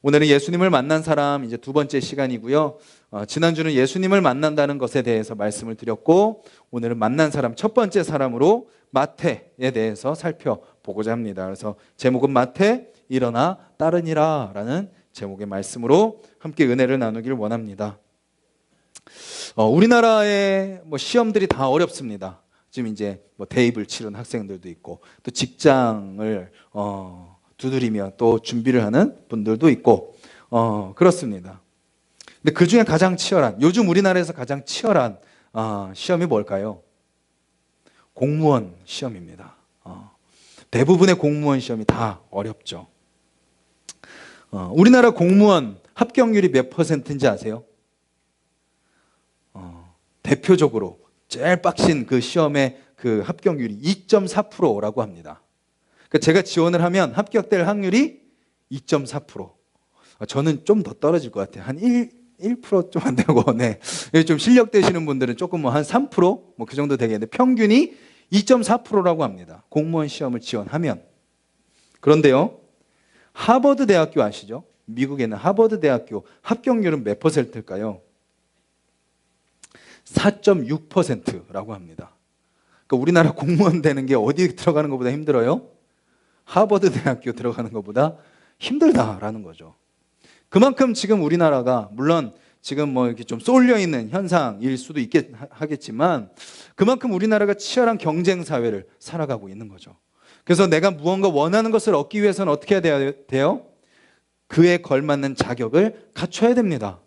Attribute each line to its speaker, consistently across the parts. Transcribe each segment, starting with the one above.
Speaker 1: 오늘은 예수님을 만난 사람 이제 두 번째 시간이고요. 지난주는 예수님을 만난다는 것에 대해서 말씀을 드렸고, 오늘은 만난 사람 첫 번째 사람으로 마태에 대해서 살펴보고자 합니다. 그래서 제목은 마태 일어나 따르니라 라는 제목의 말씀으로 함께 은혜를 나누길 원합니다. 우리나라의 시험들이 다 어렵습니다. 지금 이제 대입을 치른 학생들도 있고, 또 직장을 두드리며 또 준비를 하는 분들도 있고, 그렇습니다. 근데 그 중에 가장 치열한, 요즘 우리나라에서 가장 치열한 시험이 뭘까요? 공무원 시험입니다. 대부분의 공무원 시험이 다 어렵죠. 우리나라 공무원 합격률이 몇 %인지 아세요? 대표적으로 제일 빡신 그 시험의 그 합격률이 2.4%라고 합니다. 그러니까 제가 지원을 하면 합격될 확률이 2.4%. 저는 좀 더 떨어질 것 같아요. 한 1% 좀 안 되고, 네. 좀 실력 되시는 분들은 조금 한 3%? 그 정도 되겠는데, 평균이 2.4%라고 합니다. 공무원 시험을 지원하면. 그런데요, 하버드 대학교 아시죠? 미국에 있는 하버드 대학교 합격률은 몇 %일까요? 4.6%라고 합니다. 그러니까 우리나라 공무원 되는 게 어디 들어가는 것보다 힘들어요? 하버드 대학교 들어가는 것보다 힘들다라는 거죠. 그만큼 지금 우리나라가, 물론 지금 이렇게 좀 쏠려 있는 현상일 수도 하겠지만, 그만큼 우리나라가 치열한 경쟁 사회를 살아가고 있는 거죠. 그래서 내가 무언가 원하는 것을 얻기 위해서는 어떻게 해야 돼요? 그에 걸맞는 자격을 갖춰야 됩니다.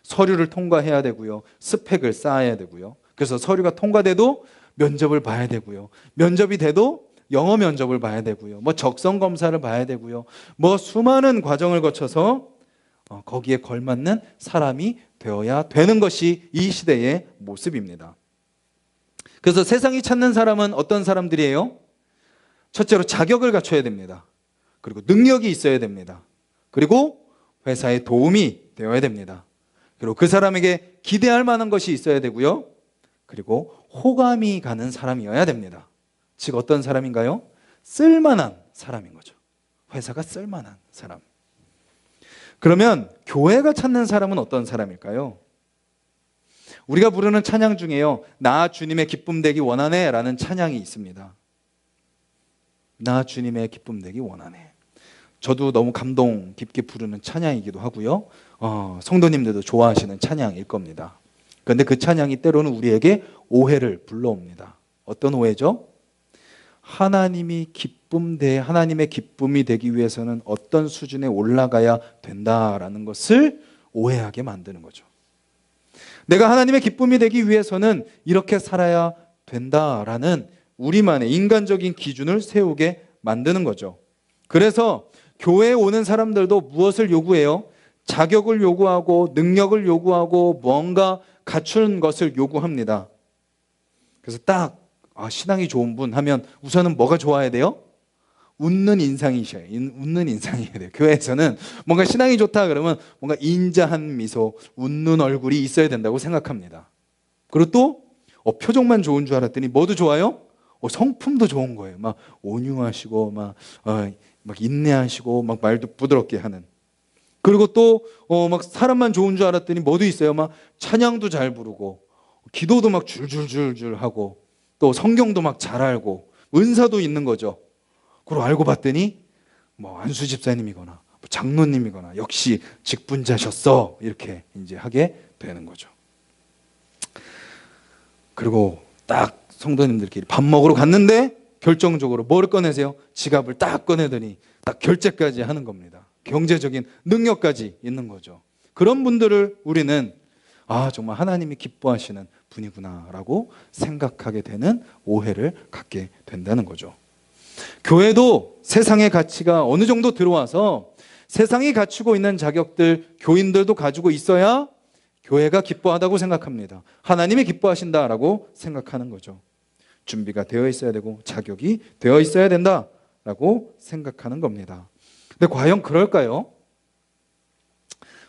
Speaker 1: 서류를 통과해야 되고요. 스펙을 쌓아야 되고요. 그래서 서류가 통과돼도 면접을 봐야 되고요. 면접이 돼도 영어 면접을 봐야 되고요. 적성 검사를 봐야 되고요. 수많은 과정을 거쳐서 거기에 걸맞는 사람이 되어야 되는 것이 이 시대의 모습입니다. 그래서 세상이 찾는 사람은 어떤 사람들이에요? 첫째로 자격을 갖춰야 됩니다. 그리고 능력이 있어야 됩니다. 그리고 회사에 도움이 되어야 됩니다. 그리고 그 사람에게 기대할 만한 것이 있어야 되고요. 그리고 호감이 가는 사람이어야 됩니다. 즉 어떤 사람인가요? 쓸만한 사람인 거죠. 회사가 쓸만한 사람. 그러면 교회가 찾는 사람은 어떤 사람일까요? 우리가 부르는 찬양 중에요, 나 주님의 기쁨 되기 원하네 라는 찬양이 있습니다. 나 주님의 기쁨 되기 원하네. 저도 너무 감동 깊게 부르는 찬양이기도 하고요. 성도님들도 좋아하시는 찬양일 겁니다. 그런데 그 찬양이 때로는 우리에게 오해를 불러옵니다. 어떤 오해죠? 하나님의 기쁨이 되기 위해서는 어떤 수준에 올라가야 된다라는 것을 오해하게 만드는 거죠. 내가 하나님의 기쁨이 되기 위해서는 이렇게 살아야 된다라는 우리만의 인간적인 기준을 세우게 만드는 거죠. 그래서 교회에 오는 사람들도 무엇을 요구해요? 자격을 요구하고 능력을 요구하고 뭔가 갖춘 것을 요구합니다. 그래서 딱 신앙이 좋은 분 하면 우선은 뭐가 좋아야 돼요? 웃는 인상이셔야 돼요. 교회에서는 뭔가 신앙이 좋다 그러면 뭔가 인자한 미소, 웃는 얼굴이 있어야 된다고 생각합니다. 그리고 또 표정만 좋은 줄 알았더니 뭐도 좋아요? 성품도 좋은 거예요. 온유하시고 막 인내하시고 말도 부드럽게 하는. 그리고 또 사람만 좋은 줄 알았더니 뭐도 있어요. 찬양도 잘 부르고 기도도 줄줄줄줄 하고 또 성경도 잘 알고 은사도 있는 거죠. 그리고 알고 봤더니 안수 집사님이거나 장로님이거나 역시 직분자셨어 이렇게 이제 하게 되는 거죠. 그리고 딱 성도님들끼리 밥 먹으러 갔는데 결정적으로 뭐를 꺼내세요? 지갑을 딱 꺼내더니 딱 결제까지 하는 겁니다. 경제적인 능력까지 있는 거죠. 그런 분들을 우리는 정말 하나님이 기뻐하시는 분이구나라고 생각하게 되는 오해를 갖게 된다는 거죠. 교회도 세상의 가치가 어느 정도 들어와서 세상이 갖추고 있는 자격들 교인들도 가지고 있어야 교회가 기뻐하다고 생각합니다. 하나님이 기뻐하신다라고 생각하는 거죠. 준비가 되어 있어야 되고 자격이 되어 있어야 된다라고 생각하는 겁니다. 근데 과연 그럴까요?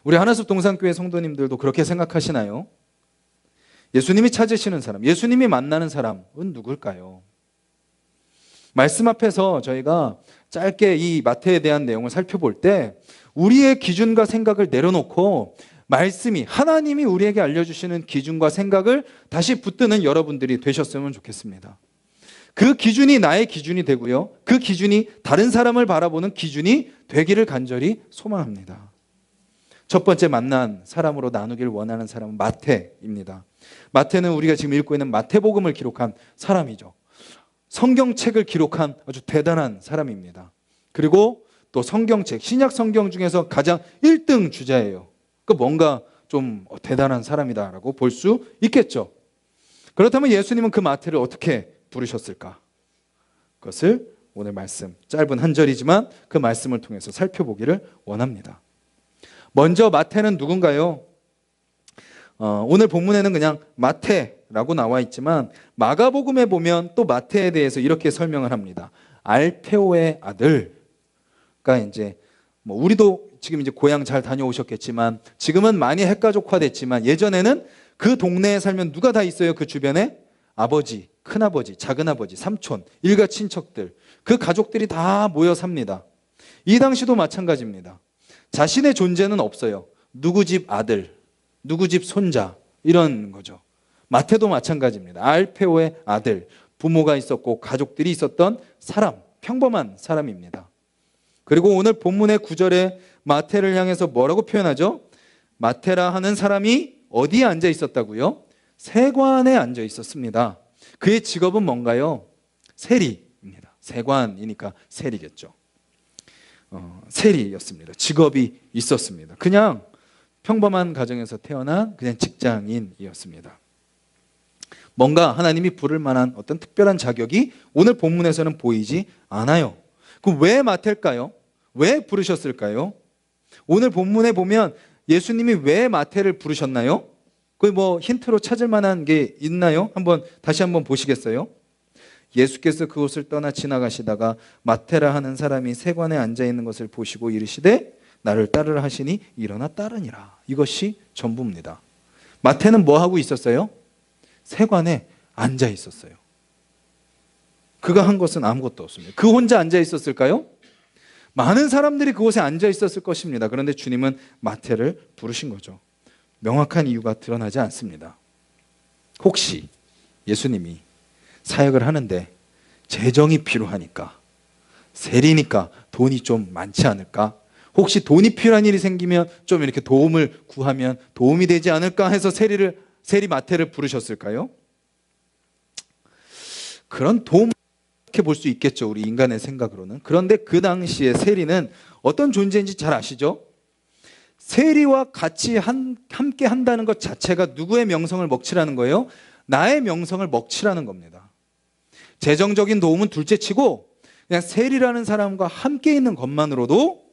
Speaker 1: 우리 하나숲 동산교회 성도님들도 그렇게 생각하시나요? 예수님이 찾으시는 사람, 예수님이 만나는 사람은 누굴까요? 말씀 앞에서 저희가 짧게 이 마태에 대한 내용을 살펴볼 때 우리의 기준과 생각을 내려놓고 말씀이, 하나님이 우리에게 알려주시는 기준과 생각을 다시 붙드는 여러분들이 되셨으면 좋겠습니다. 그 기준이 나의 기준이 되고요, 그 기준이 다른 사람을 바라보는 기준이 되기를 간절히 소망합니다. 첫 번째 만난 사람으로 나누길 원하는 사람은 마태입니다. 마태는 우리가 지금 읽고 있는 마태복음을 기록한 사람이죠. 성경책을 기록한 아주 대단한 사람입니다. 그리고 또 성경책, 신약 성경 중에서 가장 1등 주자예요. 그 뭔가 좀 대단한 사람이다라고 볼 수 있겠죠. 그렇다면 예수님은 그 마태를 어떻게 부르셨을까? 그것을 오늘 말씀, 짧은 한 절이지만 그 말씀을 통해서 살펴보기를 원합니다. 먼저 마태는 누군가요? 오늘 본문에는 그냥 마태라고 나와 있지만 마가복음에 보면 또 마태에 대해서 이렇게 설명을 합니다. 알페오의 아들. 그러니까 이제 우리도 지금 이제 고향 잘 다녀오셨겠지만 지금은 많이 핵가족화됐지만 예전에는 그 동네에 살면 누가 다 있어요? 그 주변에 아버지, 큰아버지, 작은아버지, 삼촌, 일가 친척들, 그 가족들이 다 모여 삽니다. 이 당시도 마찬가지입니다. 자신의 존재는 없어요. 누구 집 아들, 누구 집 손자, 이런 거죠. 마태도 마찬가지입니다. 알페오의 아들, 부모가 있었고 가족들이 있었던 사람, 평범한 사람입니다. 그리고 오늘 본문의 9절에 마태를 향해서 뭐라고 표현하죠? 마태라 하는 사람이 어디에 앉아 있었다고요? 세관에 앉아 있었습니다. 그의 직업은 뭔가요? 세리입니다. 세관이니까 세리겠죠. 세리였습니다. 직업이 있었습니다. 그냥 평범한 가정에서 태어난 그냥 직장인이었습니다. 뭔가 하나님이 부를 만한 어떤 특별한 자격이 오늘 본문에서는 보이지 않아요. 그럼 왜 마태일까요? 왜 부르셨을까요? 오늘 본문에 보면 예수님이 왜 마태를 부르셨나요? 그 힌트로 찾을 만한 게 있나요? 다시 한번 보시겠어요? 예수께서 그곳을 떠나 지나가시다가 마태라 하는 사람이 세관에 앉아 있는 것을 보시고 이르시되 나를 따르라 하시니 일어나 따르니라. 이것이 전부입니다. 마태는 뭐 하고 있었어요? 세관에 앉아 있었어요. 그가 한 것은 아무것도 없습니다. 그 혼자 앉아 있었을까요? 많은 사람들이 그곳에 앉아 있었을 것입니다. 그런데 주님은 마태를 부르신 거죠. 명확한 이유가 드러나지 않습니다. 혹시 예수님이 사역을 하는데 재정이 필요하니까, 세리니까 돈이 좀 많지 않을까? 혹시 돈이 필요한 일이 생기면 좀 이렇게 도움을 구하면 도움이 되지 않을까 해서 세리 마태를 부르셨을까요? 그런 도움 이렇게 볼 수 있겠죠, 우리 인간의 생각으로는. 그런데 그 당시에 세리는 어떤 존재인지 잘 아시죠? 세리와 같이 함께 한다는 것 자체가 누구의 명성을 먹칠하는 거예요? 나의 명성을 먹칠하는 겁니다. 재정적인 도움은 둘째치고 그냥 세리라는 사람과 함께 있는 것만으로도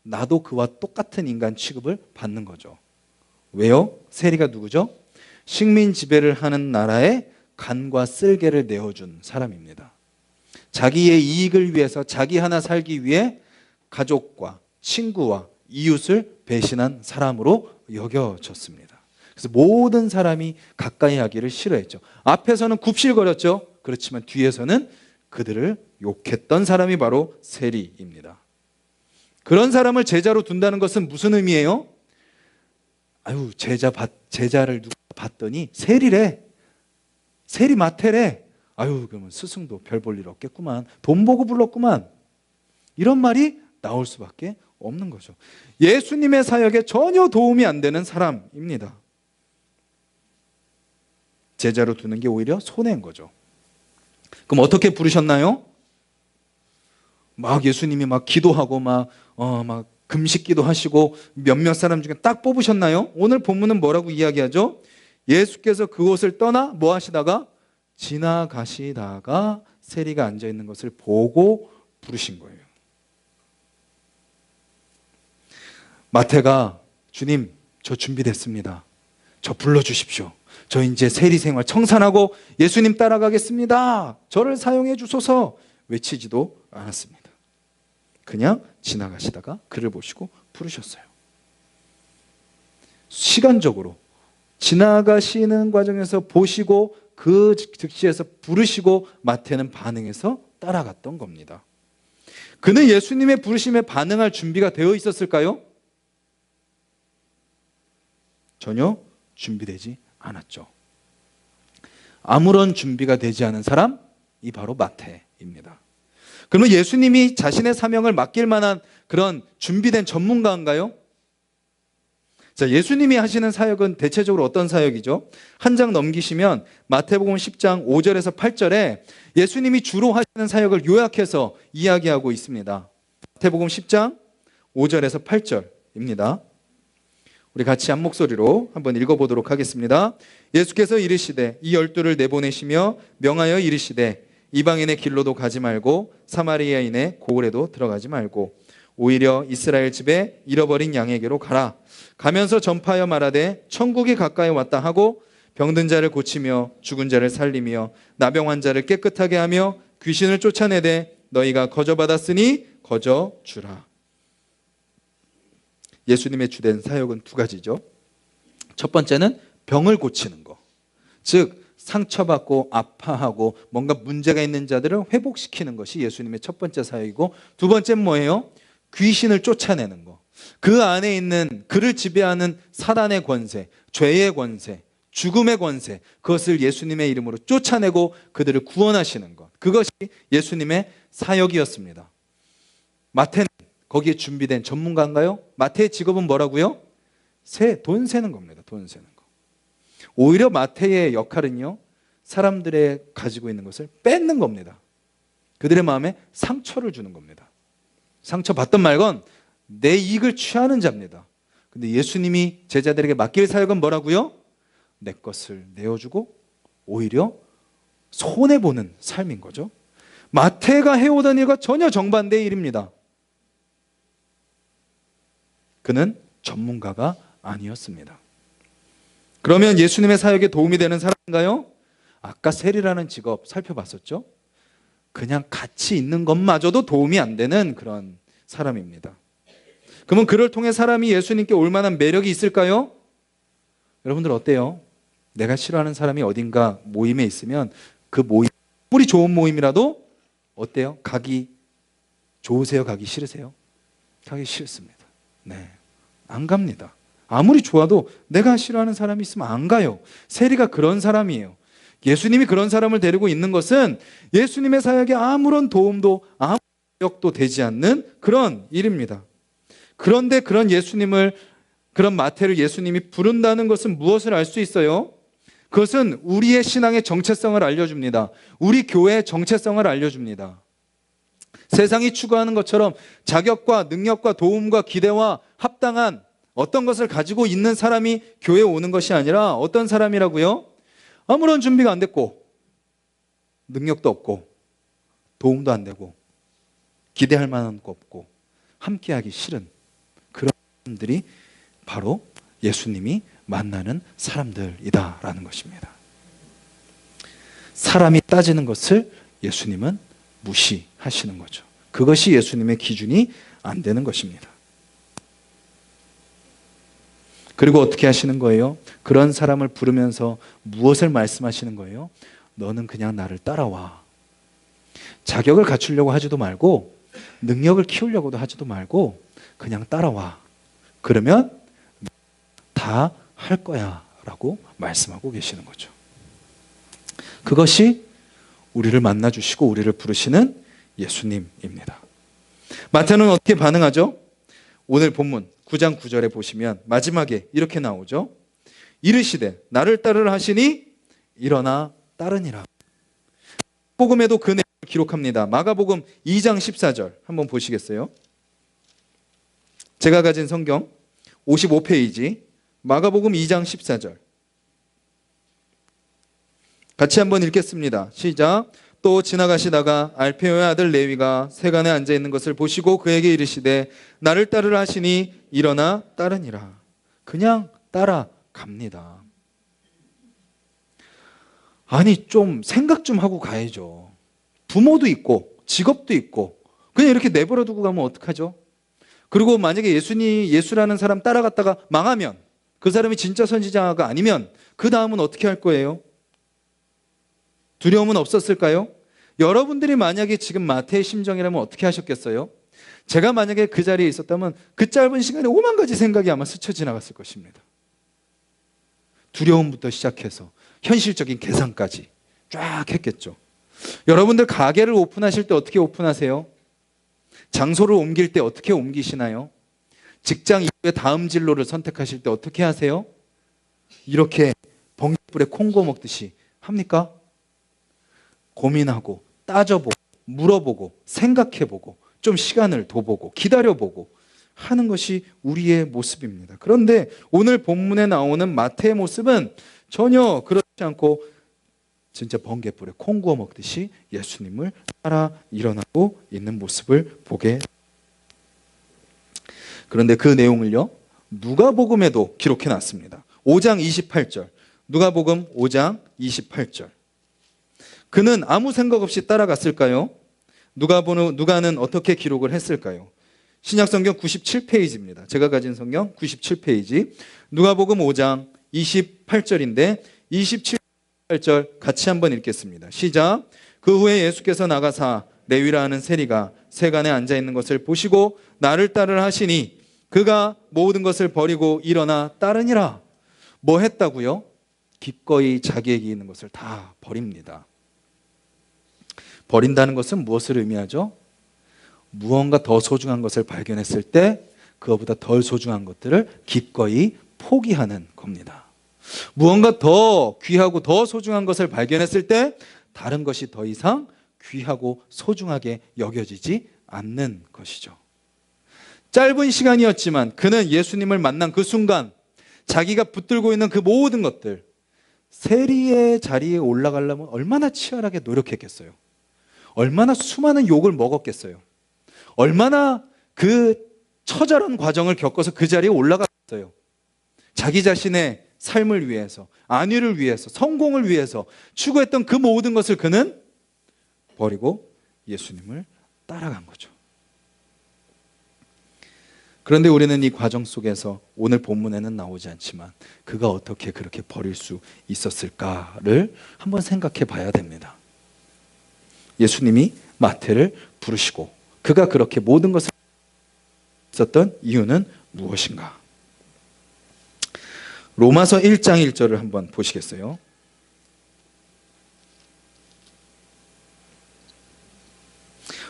Speaker 1: 나도 그와 똑같은 인간 취급을 받는 거죠. 왜요? 세리가 누구죠? 식민 지배를 하는 나라에 간과 쓸개를 내어준 사람입니다. 자기의 이익을 위해서 자기 하나 살기 위해 가족과 친구와 이웃을 배신한 사람으로 여겨졌습니다. 그래서 모든 사람이 가까이 하기를 싫어했죠. 앞에서는 굽실거렸죠. 그렇지만 뒤에서는 그들을 욕했던 사람이 바로 세리입니다. 그런 사람을 제자로 둔다는 것은 무슨 의미예요? 제자를 누가 봤더니 세리래. 세리 마태래. 그러면 스승도 별 볼 일 없겠구만. 돈 보고 불렀구만. 이런 말이 나올 수밖에 없는 거죠. 예수님의 사역에 전혀 도움이 안 되는 사람입니다. 제자로 두는 게 오히려 손해인 거죠. 그럼 어떻게 부르셨나요? 예수님이 기도하고 금식기도 하시고 몇몇 사람 중에 딱 뽑으셨나요? 오늘 본문은 뭐라고 이야기하죠? 예수께서 그곳을 떠나 뭐 하시다가 지나가시다가 세리가 앉아 있는 것을 보고 부르신 거예요. 마태가 주님, 저 준비됐습니다. 저 불러주십시오. 저 이제 세리 생활 청산하고 예수님 따라가겠습니다. 저를 사용해 주소서 외치지도 않았습니다. 그냥 지나가시다가 그를 보시고 부르셨어요. 시간적으로 지나가시는 과정에서 보시고 그 즉시에서 부르시고 마태는 반응해서 따라갔던 겁니다. 그는 예수님의 부르심에 반응할 준비가 되어 있었을까요? 전혀 준비되지 않았죠. 아무런 준비가 되지 않은 사람이 바로 마태입니다. 그러면 예수님이 자신의 사명을 맡길 만한 그런 준비된 전문가인가요? 자, 예수님이 하시는 사역은 대체적으로 어떤 사역이죠? 한 장 넘기시면 마태복음 10장 5절에서 8절에 예수님이 주로 하시는 사역을 요약해서 이야기하고 있습니다. 마태복음 10장 5절에서 8절입니다. 우리 같이 한 목소리로 한번 읽어보도록 하겠습니다. 예수께서 이르시되 이 12를 내보내시며 명하여 이르시되 이방인의 길로도 가지 말고 사마리아인의 고을에도 들어가지 말고 오히려 이스라엘 집에 잃어버린 양에게로 가라. 가면서 전파하여 말하되 천국이 가까이 왔다 하고 병든 자를 고치며 죽은 자를 살리며 나병 환자를 깨끗하게 하며 귀신을 쫓아내되 너희가 거저받았으니 거저주라. 예수님의 주된 사역은 두 가지죠. 첫 번째는 병을 고치는 거. 즉 상처받고 아파하고 뭔가 문제가 있는 자들을 회복시키는 것이 예수님의 첫 번째 사역이고, 두 번째는 뭐예요? 귀신을 쫓아내는 거. 그 안에 있는 그를 지배하는 사단의 권세, 죄의 권세, 죽음의 권세, 그것을 예수님의 이름으로 쫓아내고 그들을 구원하시는 것. 그것이 예수님의 사역이었습니다. 마태는 거기에 준비된 전문가인가요? 마태의 직업은 뭐라고요? 돈 세는 겁니다. 돈 세는 거. 오히려 마태의 역할은요, 사람들의 가지고 있는 것을 뺏는 겁니다. 그들의 마음에 상처를 주는 겁니다. 상처 받던 말건 내 이익을 취하는 자입니다. 근데 예수님이 제자들에게 맡길 사역은 뭐라고요? 내 것을 내어주고 오히려 손해보는 삶인 거죠. 마태가 해오던 일과 전혀 정반대의 일입니다. 그는 전문가가 아니었습니다. 그러면 예수님의 사역에 도움이 되는 사람인가요? 아까 세리라는 직업 살펴봤었죠? 그냥 같이 있는 것마저도 도움이 안 되는 그런 사람입니다. 그러면 그를 통해 사람이 예수님께 올 만한 매력이 있을까요? 여러분들 어때요? 내가 싫어하는 사람이 어딘가 모임에 있으면 그 모임, 아무리 좋은 모임이라도 어때요? 가기 좋으세요? 가기 싫으세요? 가기 싫습니다. 네, 안 갑니다. 아무리 좋아도 내가 싫어하는 사람이 있으면 안 가요. 세리가 그런 사람이에요. 예수님이 그런 사람을 데리고 있는 것은 예수님의 사역에 아무런 도움도 아무런 역도 되지 않는 그런 일입니다. 그런데 그런 마태를 예수님이 부른다는 것은 무엇을 알 수 있어요? 그것은 우리의 신앙의 정체성을 알려줍니다. 우리 교회의 정체성을 알려줍니다. 세상이 추구하는 것처럼 자격과 능력과 도움과 기대와 합당한 어떤 것을 가지고 있는 사람이 교회에 오는 것이 아니라 어떤 사람이라고요? 아무런 준비가 안 됐고 능력도 없고 도움도 안 되고 기대할 만한 거 없고 함께하기 싫은 그런 사람들이 바로 예수님이 만나는 사람들이다라는 것입니다. 사람이 따지는 것을 예수님은 무시하시는 거죠. 그것이 예수님의 기준이 안 되는 것입니다. 그리고 어떻게 하시는 거예요? 그런 사람을 부르면서 무엇을 말씀하시는 거예요? 너는 그냥 나를 따라와. 자격을 갖추려고 하지도 말고 능력을 키우려고도 하지도 말고 그냥 따라와. 그러면 다 할 거야 라고 말씀하고 계시는 거죠. 그것이 우리를 만나주시고 우리를 부르시는 예수님입니다. 마태는 어떻게 반응하죠? 오늘 본문 9장 9절에 보시면 마지막에 이렇게 나오죠. 이르시되 나를 따르라 하시니 일어나 따르니라. 복음에도 그 내용을 기록합니다. 마가복음 2장 14절 한번 보시겠어요? 제가 가진 성경 55페이지 마가복음 2장 14절 같이 한번 읽겠습니다. 시작. 또 지나가시다가 알페오의 아들 레위가 세간에 앉아 있는 것을 보시고 그에게 이르시되 나를 따르라 하시니 일어나 따르니라. 그냥 따라갑니다. 아니 좀 생각 좀 하고 가야죠. 부모도 있고 직업도 있고 그냥 이렇게 내버려 두고 가면 어떡하죠? 그리고 만약에 예수라는 사람 따라갔다가 망하면, 그 사람이 진짜 선지자가 아니면 그 다음은 어떻게 할 거예요? 두려움은 없었을까요? 여러분들이 만약에 지금 마태의 심정이라면 어떻게 하셨겠어요? 제가 만약에 그 자리에 있었다면 그 짧은 시간에 5만 가지 생각이 아마 스쳐 지나갔을 것입니다. 두려움부터 시작해서 현실적인 계산까지 쫙 했겠죠. 여러분들 가게를 오픈하실 때 어떻게 오픈하세요? 장소를 옮길 때 어떻게 옮기시나요? 직장 이후에 다음 진로를 선택하실 때 어떻게 하세요? 이렇게 번개불에 콩고 먹듯이 합니까? 고민하고 따져보고 물어보고 생각해보고 좀 시간을 둬보고 기다려보고 하는 것이 우리의 모습입니다. 그런데 오늘 본문에 나오는 마태의 모습은 전혀 그렇지 않고 진짜 번개불에 콩 구워 먹듯이 예수님을 따라 일어나고 있는 모습을 보게. 그런데 그 내용을요, 누가복음에도 기록해 놨습니다. 5장 28절. 누가복음 5장 28절. 그는 아무 생각 없이 따라갔을까요? 누가는 어떻게 기록을 했을까요? 신약성경 97페이지입니다. 제가 가진 성경 97페이지. 누가복음 5장 28절인데 27절 같이 한번 읽겠습니다. 시작. 그 후에 예수께서 나가사 레위라 하는 세리가 세간에 앉아 있는 것을 보시고 나를 따르라 하시니 그가 모든 것을 버리고 일어나 따르니라. 뭐 했다고요? 기꺼이 자기에게 있는 것을 다 버립니다. 버린다는 것은 무엇을 의미하죠? 무언가 더 소중한 것을 발견했을 때 그거보다 덜 소중한 것들을 기꺼이 포기하는 겁니다. 무언가 더 귀하고 더 소중한 것을 발견했을 때 다른 것이 더 이상 귀하고 소중하게 여겨지지 않는 것이죠. 짧은 시간이었지만 그는 예수님을 만난 그 순간 자기가 붙들고 있는 그 모든 것들, 세리의 자리에 올라가려면 얼마나 치열하게 노력했겠어요. 얼마나 수많은 욕을 먹었겠어요. 얼마나 그 처절한 과정을 겪어서 그 자리에 올라갔어요. 자기 자신의 삶을 위해서, 안위를 위해서, 성공을 위해서 추구했던 그 모든 것을 그는 버리고 예수님을 따라간 거죠. 그런데 우리는 이 과정 속에서 오늘 본문에는 나오지 않지만 그가 어떻게 그렇게 버릴 수 있었을까를 한번 생각해 봐야 됩니다. 예수님이 마태를 부르시고 그가 그렇게 모든 것을 했었던 이유는 무엇인가? 로마서 1장 1절을 한번 보시겠어요?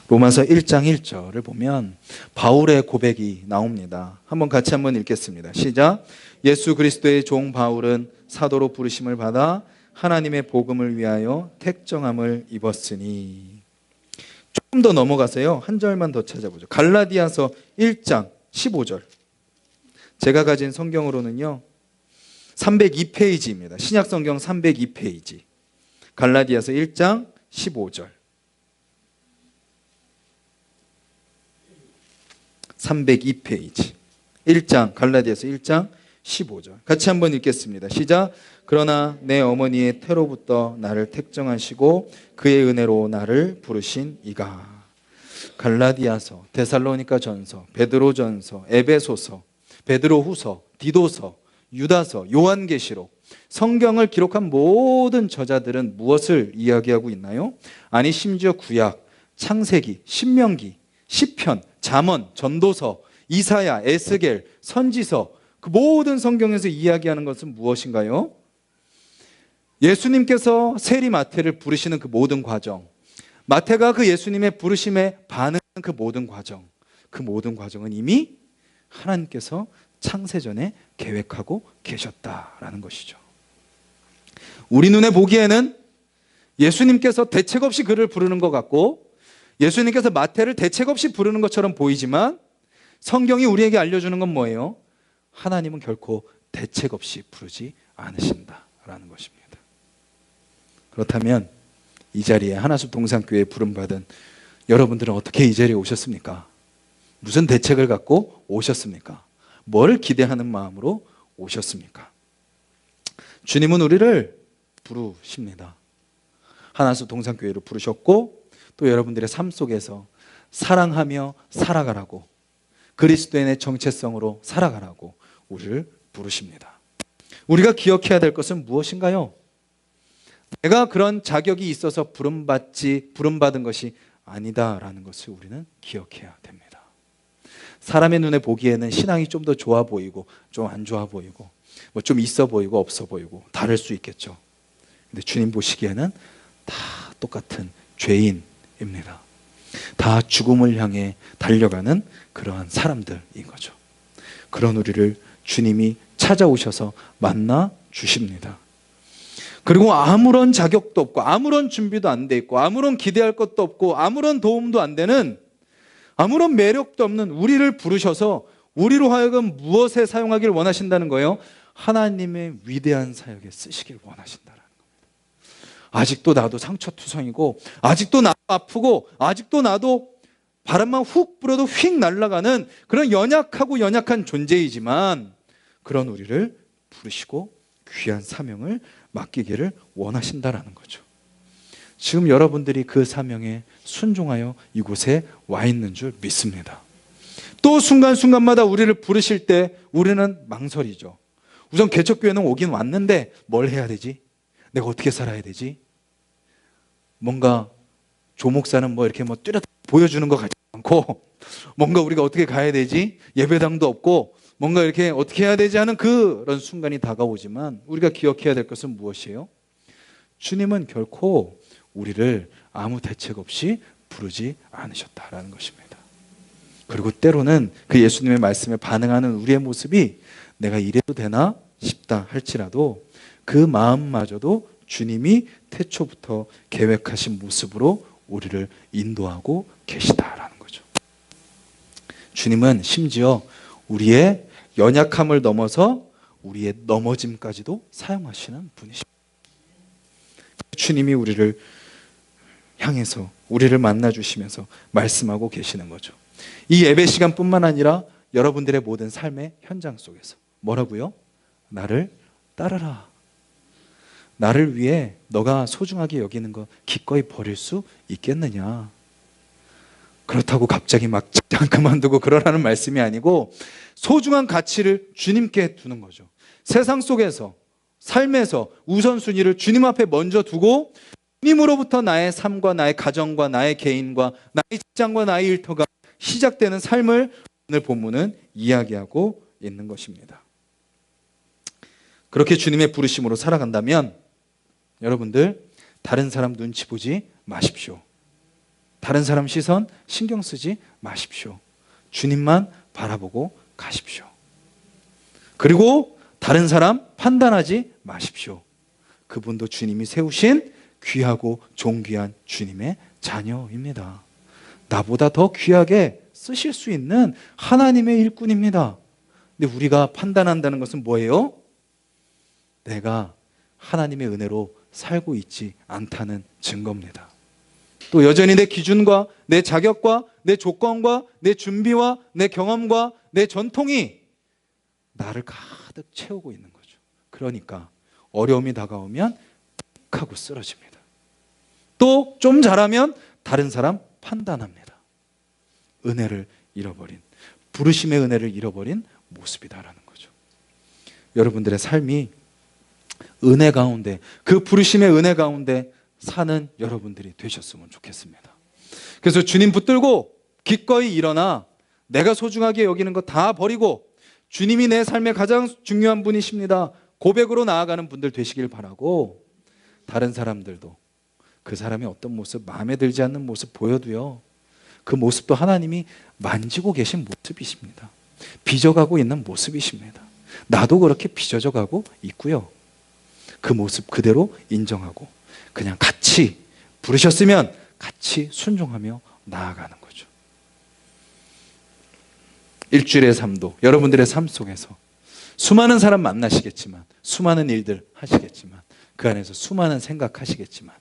Speaker 1: 로마서 1장 1절을 보면 바울의 고백이 나옵니다. 같이 한번 읽겠습니다. 시작. 예수 그리스도의 종 바울은 사도로 부르심을 받아 하나님의 복음을 위하여 택정함을 입었으니. 조금 더 넘어가세요. 한 절만 더 찾아보죠. 갈라디아서 1장 15절. 제가 가진 성경으로는요 302페이지입니다. 신약성경 302페이지. 갈라디아서 1장 15절. 302페이지. 1장 갈라디아서 1장 15절. 같이 한번 읽겠습니다. 시작. 그러나 내 어머니의 태로부터 나를 택정하시고 그의 은혜로 나를 부르신 이가. 갈라디아서, 데살로니가 전서, 베드로 전서, 에베소서, 베드로 후서, 디도서, 유다서, 요한계시록, 성경을 기록한 모든 저자들은 무엇을 이야기하고 있나요? 아니 심지어 구약, 창세기, 신명기, 시편, 잠언, 전도서, 이사야, 에스겔, 선지서, 그 모든 성경에서 이야기하는 것은 무엇인가요? 예수님께서 세리 마태를 부르시는 그 모든 과정, 마태가 그 예수님의 부르심에 반응하는 그 모든 과정, 그 모든 과정은 이미 하나님께서 창세전에 계획하고 계셨다라는 것이죠. 우리 눈에 보기에는 예수님께서 대책 없이 그를 부르는 것 같고 예수님께서 마태를 대책 없이 부르는 것처럼 보이지만 성경이 우리에게 알려주는 건 뭐예요? 하나님은 결코 대책 없이 부르지 않으신다라는 것입니다. 그렇다면 이 자리에 하나숲 동산교회에 부름받은 여러분들은 어떻게 이 자리에 오셨습니까? 무슨 대책을 갖고 오셨습니까? 뭘 기대하는 마음으로 오셨습니까? 주님은 우리를 부르십니다. 하나숲 동산교회로 부르셨고 또 여러분들의 삶 속에서 사랑하며 살아가라고, 그리스도인의 정체성으로 살아가라고 우리를 부르십니다. 우리가 기억해야 될 것은 무엇인가요? 내가 그런 자격이 있어서 부름받은 것이 아니다라는 것을 우리는 기억해야 됩니다. 사람의 눈에 보기에는 신앙이 좀 더 좋아 보이고 좀 안 좋아 보이고 뭐 좀 있어 보이고 없어 보이고 다를 수 있겠죠. 근데 주님 보시기에는 다 똑같은 죄인입니다. 다 죽음을 향해 달려가는 그러한 사람들인 거죠. 그런 우리를 주님이 찾아오셔서 만나 주십니다. 그리고 아무런 자격도 없고 아무런 준비도 안 돼 있고 아무런 기대할 것도 없고 아무런 도움도 안 되는 아무런 매력도 없는 우리를 부르셔서 우리로 하여금 무엇에 사용하길 원하신다는 거예요? 하나님의 위대한 사역에 쓰시길 원하신다는 겁니다. 아직도 나도 상처투성이고 아직도 나도 아프고 아직도 나도 바람만 훅 불어도 휙 날아가는 그런 연약하고 연약한 존재이지만 그런 우리를 부르시고 귀한 사명을 맡기기를 원하신다라는 거죠. 지금 여러분들이 그 사명에 순종하여 이곳에 와 있는 줄 믿습니다. 또 순간순간마다 우리를 부르실 때 우리는 망설이죠. 우선 개척교회는 오긴 왔는데 뭘 해야 되지? 내가 어떻게 살아야 되지? 뭔가 조목사는 뭐 이렇게 뭐 뚜렷 보여주는 것 같지 않고 뭔가 우리가 어떻게 가야 되지? 예배당도 없고 뭔가 이렇게 어떻게 해야 되지 하는 그런 순간이 다가오지만 우리가 기억해야 될 것은 무엇이에요? 주님은 결코 우리를 아무 대책 없이 부르지 않으셨다라는 것입니다. 그리고 때로는 그 예수님의 말씀에 반응하는 우리의 모습이 내가 이래도 되나 싶다 할지라도 그 마음마저도 주님이 태초부터 계획하신 모습으로 우리를 인도하고 계시다라는 거죠. 주님은 심지어 우리의 연약함을 넘어서 우리의 넘어짐까지도 사용하시는 분이십니다. 주님이 우리를 향해서 우리를 만나주시면서 말씀하고 계시는 거죠. 이 예배 시간뿐만 아니라 여러분들의 모든 삶의 현장 속에서 뭐라고요? 나를 따르라. 나를 위해 너가 소중하게 여기는 거 기꺼이 버릴 수 있겠느냐? 그렇다고 갑자기 막 직장 그만두고 그러라는 말씀이 아니고 소중한 가치를 주님께 두는 거죠. 세상 속에서 삶에서 우선순위를 주님 앞에 먼저 두고 주님으로부터 나의 삶과 나의 가정과 나의 개인과 나의 직장과 나의 일터가 시작되는 삶을 오늘 본문은 이야기하고 있는 것입니다. 그렇게 주님의 부르심으로 살아간다면 여러분들 다른 사람 눈치 보지 마십시오. 다른 사람 시선 신경 쓰지 마십시오. 주님만 바라보고 가십시오. 그리고 다른 사람 판단하지 마십시오. 그분도 주님이 세우신 귀하고 존귀한 주님의 자녀입니다. 나보다 더 귀하게 쓰실 수 있는 하나님의 일꾼입니다. 근데 우리가 판단한다는 것은 뭐예요? 내가 하나님의 은혜로 살고 있지 않다는 증거입니다. 또 여전히 내 기준과 내 자격과 내 조건과 내 준비와 내 경험과 내 전통이 나를 가득 채우고 있는 거죠. 그러니까 어려움이 다가오면 픽 하고 쓰러집니다. 또 좀 잘하면 다른 사람 판단합니다. 은혜를 잃어버린, 부르심의 은혜를 잃어버린 모습이다라는 거죠. 여러분들의 삶이 은혜 가운데, 그 부르심의 은혜 가운데 사는 여러분들이 되셨으면 좋겠습니다. 그래서 주님 붙들고 기꺼이 일어나 내가 소중하게 여기는 거 다 버리고 주님이 내 삶의 가장 중요한 분이십니다. 고백으로 나아가는 분들 되시길 바라고, 다른 사람들도 그 사람의 어떤 모습, 마음에 들지 않는 모습 보여도요, 그 모습도 하나님이 만지고 계신 모습이십니다. 빚어가고 있는 모습이십니다. 나도 그렇게 빚어져 가고 있고요. 그 모습 그대로 인정하고 그냥 같이 부르셨으면 같이 순종하며 나아가는 거죠. 일주일의 삶도 여러분들의 삶 속에서 수많은 사람 만나시겠지만, 수많은 일들 하시겠지만, 그 안에서 수많은 생각하시겠지만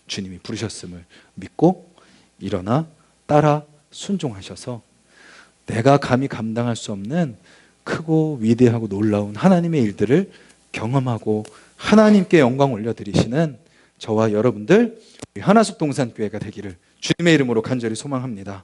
Speaker 1: 주님이 부르셨음을 믿고 일어나 따라 순종하셔서 내가 감히 감당할 수 없는 크고 위대하고 놀라운 하나님의 일들을 경험하고 하나님께 영광 올려드리시는 저와 여러분들 하나숲 동산교회가 되기를 주님의 이름으로 간절히 소망합니다.